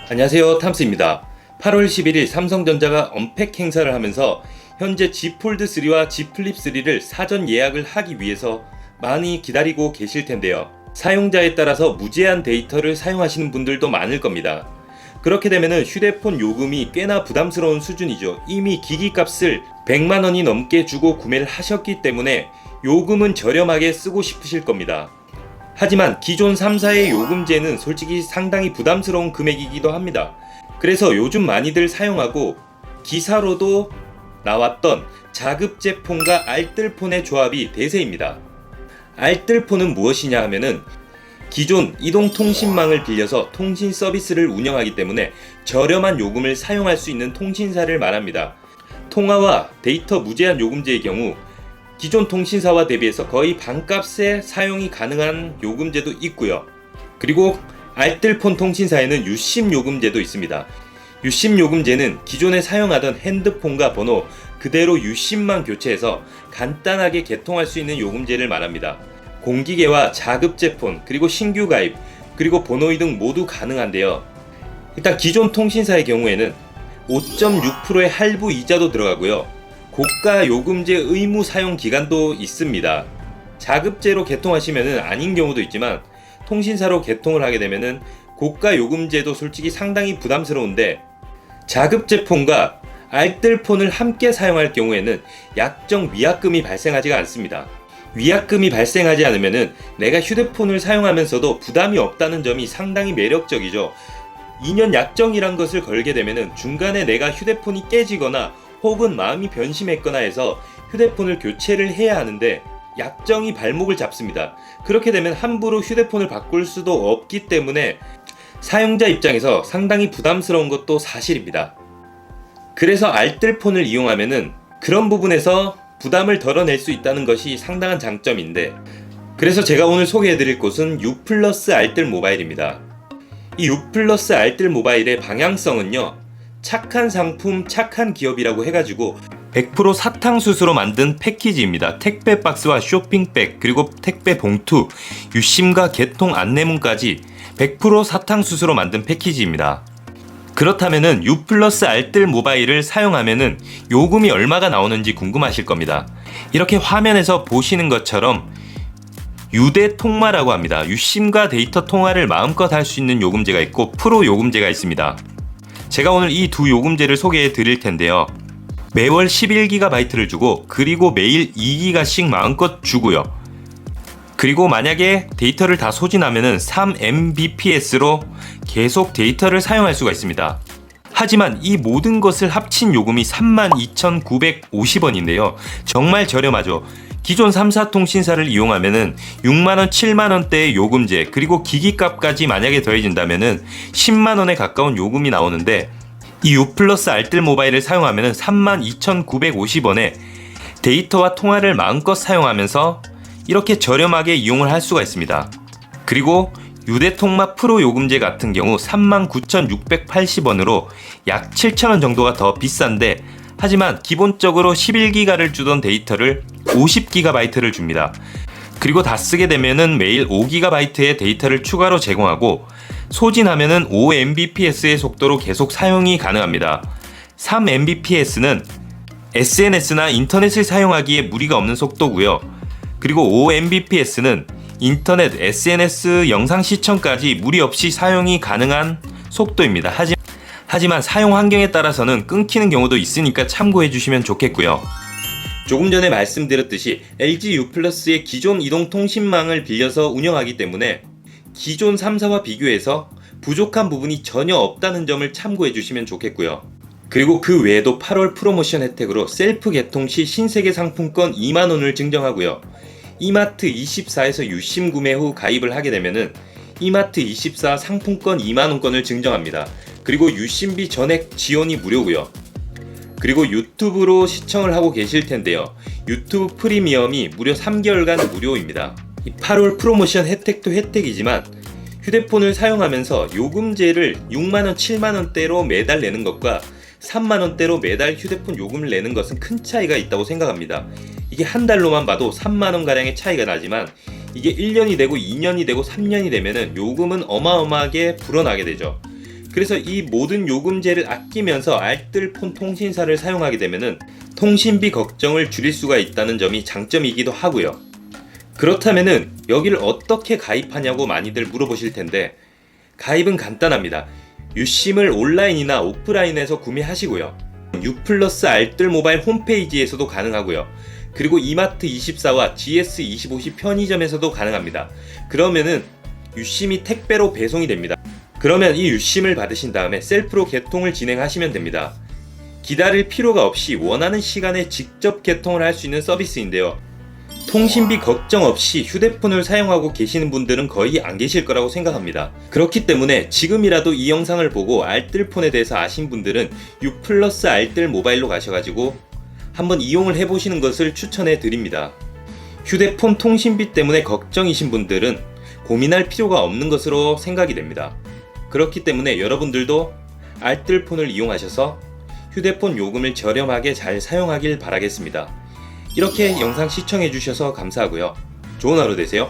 안녕하세요, 탐스입니다. 8월 11일 삼성전자가 언팩 행사를 하면서 현재 Z 폴드3와 Z 플립3를 사전 예약을 하기 위해서 많이 기다리고 계실 텐데요. 사용자에 따라서 무제한 데이터를 사용하시는 분들도 많을 겁니다. 그렇게 되면 휴대폰 요금이 꽤나 부담스러운 수준이죠. 이미 기기값을 100만원이 넘게 주고 구매를 하셨기 때문에 요금은 저렴하게 쓰고 싶으실 겁니다. 하지만 기존 3사의 요금제는 솔직히 상당히 부담스러운 금액이기도 합니다. 그래서 요즘 많이들 사용하고 기사로도 나왔던 자급제폰과 알뜰폰의 조합이 대세입니다. 알뜰폰은 무엇이냐 하면은 기존 이동통신망을 빌려서 통신 서비스를 운영하기 때문에 저렴한 요금을 사용할 수 있는 통신사를 말합니다. 통화와 데이터 무제한 요금제의 경우 기존 통신사와 대비해서 거의 반값에 사용이 가능한 요금제도 있고요. 그리고 알뜰폰 통신사에는 유심 요금제도 있습니다. 유심 요금제는 기존에 사용하던 핸드폰과 번호 그대로 유심만 교체해서 간단하게 개통할 수 있는 요금제를 말합니다. 공기계와 자급제폰, 그리고 신규 가입, 그리고 번호 이동 모두 가능한데요. 일단 기존 통신사의 경우에는 5.6%의 할부 이자도 들어가고요. 고가 요금제 의무 사용 기간도 있습니다. 자급제로 개통하시면은 아닌 경우도 있지만 통신사로 개통을 하게 되면은 고가 요금제도 솔직히 상당히 부담스러운데 자급제폰과 알뜰폰을 함께 사용할 경우에는 약정 위약금이 발생하지가 않습니다. 위약금이 발생하지 않으면은 내가 휴대폰을 사용하면서도 부담이 없다는 점이 상당히 매력적이죠. 2년 약정이란 것을 걸게 되면은 중간에 내가 휴대폰이 깨지거나 혹은 마음이 변심했거나 해서 휴대폰을 교체를 해야 하는데 약정이 발목을 잡습니다. 그렇게 되면 함부로 휴대폰을 바꿀 수도 없기 때문에 사용자 입장에서 상당히 부담스러운 것도 사실입니다. 그래서 알뜰폰을 이용하면은 그런 부분에서 부담을 덜어낼 수 있다는 것이 상당한 장점인데, 그래서 제가 오늘 소개해드릴 곳은 U+ 알뜰 모바일입니다. 이 U+ 알뜰 모바일의 방향성은요, 착한 상품, 착한 기업이라고 해가지고 100% 사탕수수로 만든 패키지입니다. 택배 박스와 쇼핑백, 그리고 택배 봉투, 유심과 개통 안내문까지 100% 사탕수수로 만든 패키지입니다. 그렇다면은 U+ 알뜰 모바일을 사용하면은 요금이 얼마가 나오는지 궁금하실 겁니다. 이렇게 화면에서 보시는 것처럼 유대 통마라고 합니다. 유심과 데이터 통화를 마음껏 할 수 있는 요금제가 있고 프로 요금제가 있습니다. 제가 오늘 이 두 요금제를 소개해 드릴 텐데요. 매월 11GB를 주고 그리고 매일 2GB씩 마음껏 주고요. 그리고 만약에 데이터를 다 소진하면은 3mbps로 계속 데이터를 사용할 수가 있습니다. 하지만 이 모든 것을 합친 요금이 32,950원인데요. 정말 저렴하죠. 기존 3사 통신사를 이용하면은 6만원, 7만원대의 요금제, 그리고 기기값까지 만약에 더해진다면은 10만원에 가까운 요금이 나오는데 이 U+ 알뜰 모바일을 사용하면은 32,950원에 데이터와 통화를 마음껏 사용하면서 이렇게 저렴하게 이용을 할 수가 있습니다. 그리고 유대통마 프로 요금제 같은 경우 39,680원으로 약 7,000원 정도가 더 비싼데, 하지만 기본적으로 11GB를 주던 데이터를 50GB를 줍니다. 그리고 다 쓰게 되면은 매일 5GB의 데이터를 추가로 제공하고 소진하면은 5mbps의 속도로 계속 사용이 가능합니다. 3mbps는 SNS나 인터넷을 사용하기에 무리가 없는 속도고요. 그리고 5mbps는 인터넷, SNS, 영상 시청까지 무리 없이 사용이 가능한 속도입니다. 하지만 사용 환경에 따라서는 끊기는 경우도 있으니까 참고해 주시면 좋겠고요. 조금 전에 말씀드렸듯이 LG U+의 기존 이동통신망을 빌려서 운영하기 때문에 기존 3사와 비교해서 부족한 부분이 전혀 없다는 점을 참고해 주시면 좋겠고요. 그리고 그 외에도 8월 프로모션 혜택으로 셀프 개통 시 신세계 상품권 2만원을 증정하고요. 이마트24에서 유심 구매 후 가입을 하게 되면은 이마트24 상품권 2만원권을 증정합니다. 그리고 유심비 전액 지원이 무료고요. 그리고 유튜브로 시청을 하고 계실 텐데요. 유튜브 프리미엄이 무려 3개월간 무료입니다. 8월 프로모션 혜택도 혜택이지만 휴대폰을 사용하면서 요금제를 6만원, 7만원대로 매달 내는 것과 3만원대로 매달 휴대폰 요금을 내는 것은 큰 차이가 있다고 생각합니다. 이게 한 달로만 봐도 3만원가량의 차이가 나지만 이게 1년이 되고 2년이 되고 3년이 되면은 요금은 어마어마하게 불어나게 되죠. 그래서 이 모든 요금제를 아끼면서 알뜰폰 통신사를 사용하게 되면은 통신비 걱정을 줄일 수가 있다는 점이 장점이기도 하고요. 그렇다면은 여기를 어떻게 가입하냐고 많이들 물어보실 텐데, 가입은 간단합니다. 유심을 온라인이나 오프라인에서 구매하시고요. U+ 알뜰 모바일 홈페이지에서도 가능하고요. 그리고 이마트24와 GS25시 편의점에서도 가능합니다. 그러면은 유심이 택배로 배송이 됩니다. 그러면 이 유심을 받으신 다음에 셀프로 개통을 진행하시면 됩니다. 기다릴 필요가 없이 원하는 시간에 직접 개통을 할 수 있는 서비스인데요. 통신비 걱정 없이 휴대폰을 사용하고 계시는 분들은 거의 안 계실 거라고 생각합니다. 그렇기 때문에 지금이라도 이 영상을 보고 알뜰폰에 대해서 아신 분들은 U+ 알뜰 모바일로 가셔가지고 한번 이용을 해보시는 것을 추천해 드립니다. 휴대폰 통신비 때문에 걱정이신 분들은 고민할 필요가 없는 것으로 생각이 됩니다. 그렇기 때문에 여러분들도 알뜰폰을 이용하셔서 휴대폰 요금을 저렴하게 잘 사용하길 바라겠습니다. 이렇게 영상 시청해 주셔서 감사하고요. 좋은 하루 되세요.